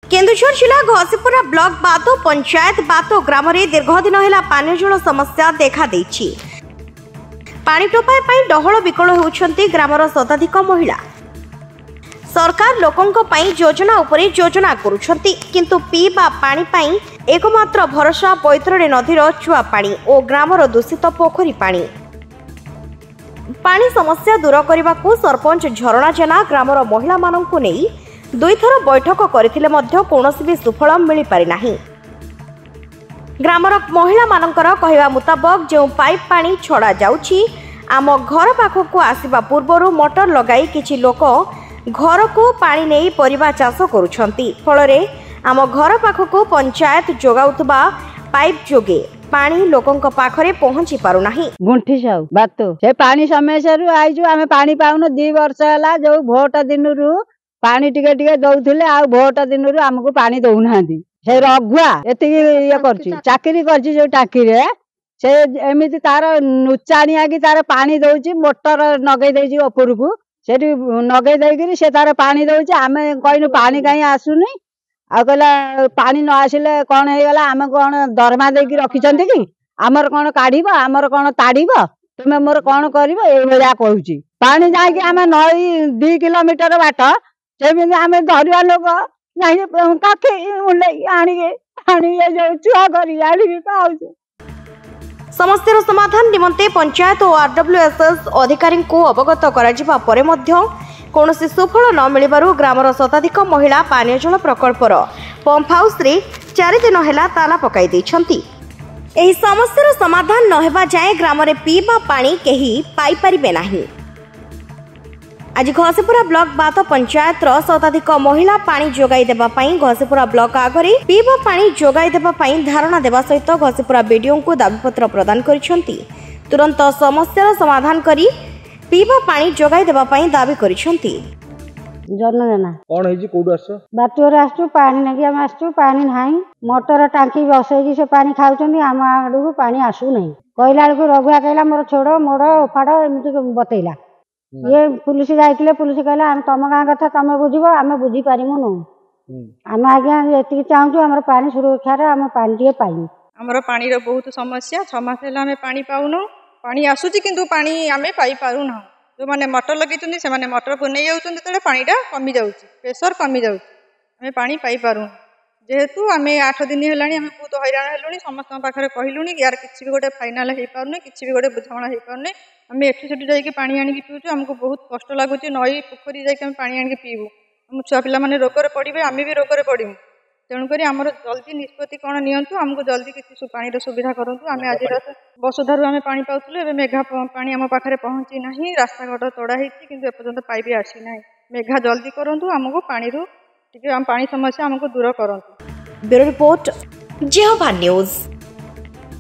केन्दुझर जिला घसीपुरा ब्लॉक बातो पंचायत बातो ग्राम रे दीर्घ दिन है पानी जल समस्या देखा देछि। पानी टोपाई पई डहळ विकळ होउछंती ग्रामर शताधिक महिला। सरकार लोकंक पई योजना उपरे योजना करूछंती, किंतु पीबा पानी पई एकमात्र भरोसा बैतरणी नदीर चुआ पानी और ग्रामर दूषित पोखरी पानी। पानी समस्या दूर करने को सरपंच झरणा जेना ग्रामर महिला माननकु नेई दुई थर बैठक करथिले मध्य कोनोसी भी सुफल मिली पारि नाही। ग्रामर महिला मानकर कहवा मुताबक जो पाइप पानी छड़ा जाउछि आम घर पाखकु आसीबा पूर्वरु मोटर लगाई किछि लोक घर को पानी नहीं परिबा चाष करुछंती, फलरे आम घर पाखकु पंचायत जोगाउतबा पाइप जोगे पानी लोकंक पाखरे पहुंची पारु नाही। गुंठी साउ बातो से पानी समस्या रु आइजु आमे पानी पाउनो 2 वर्ष हला। जो भोट दिन रु पानी टिके टिके दउथिले आ भोट दिन रु हमको पानी दउनांदी। से रघुआ एति ये करछि चाकरी करछि जो टाकी रे से एमिति तार नुचानिया की तार पानी दउछि मोटर नगै दैछि उपरकू सेठी नगै दैकरी से तार पानी दउछि। आमे कहिनु पानी काई आसुनी आ कहला पानी न आसिले कोन हे गला आमे कोन दरमा देकी रखिचंती कि हमर कोन काढिबो हमर कोन ताडिबो तुमे मोर कोन करिवो ए भलिया कहूछि। पानी जाय कि आमे नई 2 किलोमीटर बाट सेमिति आमे धरिया लोक नाही काके उले आनी जे चुआ करी आनी पाउछु। समस्यार समाधान निमंते पंचायत और आरडब्ल्यूएसएस अधिकारी को अवगत करा परे मध्य कौनसी सुफल न मिलिबारु ग्रामर शताधिक महिला पानीय जल प्रकल्पर पंप हाउस रे 4 दिन हेला ताला पकाई दैछंती। एही समस्यार समाधान न हेबा जाय ग्राम रे पीबा पानी केही पाई परिबे नाही। आज घसीपुरा ब्लॉक बातो पंचायत शताधिक महिला पानी जोगाई देबा पई घसीपुरा ब्लॉक आगरे पीबा पानी जोगाई देबा पई धारणा देबा सहित घसीपुरा बीडीओ को दाबीपत्र प्रदान करिसंती। तुरंत समस्यार समाधान करी पीबा पानी जोगाई देबा पई दाबी करिसंती। जनना कोन हेजी कोडु आसो बाटोर आसु पानी नगी हम आसु पानी नाही मोटर टांकी बसैकी से पानी खाउचंदी हम आडू पानी आसु नहीं। कहला को रघुआ कहला मोर छोड़ मोड़ फाड़ एमती बतैला। ये पुलिस जाइतिले पुलिस कहला हम तम गां कथा तमे बुझिबो आमे बुझी पारिमु नो आमे आज्ञा एति चाहूछु हमर पानी सुरक्षा रे हम पानी के पाइमु। हमर पानी रो बहुत समस्या 6 मास हेला हमें पानी पाउनो पानी आसुची किंतु पानी आमे पाई पारु ना। जो माने मोटर लगैचंदी से माने मोटर को नै जाउचंदी तले पानीटा कमी जाउची प्रेशर कमी जाउची हमें पानी पाई पारु जेहेतु आमे 8 दिन हेलानी हमें बहुत हैरान हेलुनी समस्त पाखरे कहिलुनी यार किछि भी गोटे फाइनल हे पारुनी किछि भी गोटे बुझावणा हे पारुनी। हमें एठी सेठी जाई के पानी आनी के पीउछु हमको बहुत कष्ट लागुची नई पोखरी जाई के हम पानी आनी के पीबु हम छुआ पिला माने रोग रे पडिबे आमे भी रोग रे पडिमु तेणु करी हमर जल्दी निष्पत्ति कोन नियंतु हमको जल्दी किछि पानी रो सुविधा करंतु। आमे आज रात बसुधारु आमे पानी पाउथुले एबे मेघा पानी हम पाखरे पहुंची नाही रास्ता घाट तोड़ा हेछि किंतु एपर्यंत पाइबे आसी नाही। मेघा जल्दी करंतु हमको पानी रो टिके हम पानी समस्या हमको दूर करंतु। Bureau report जेहोवा news.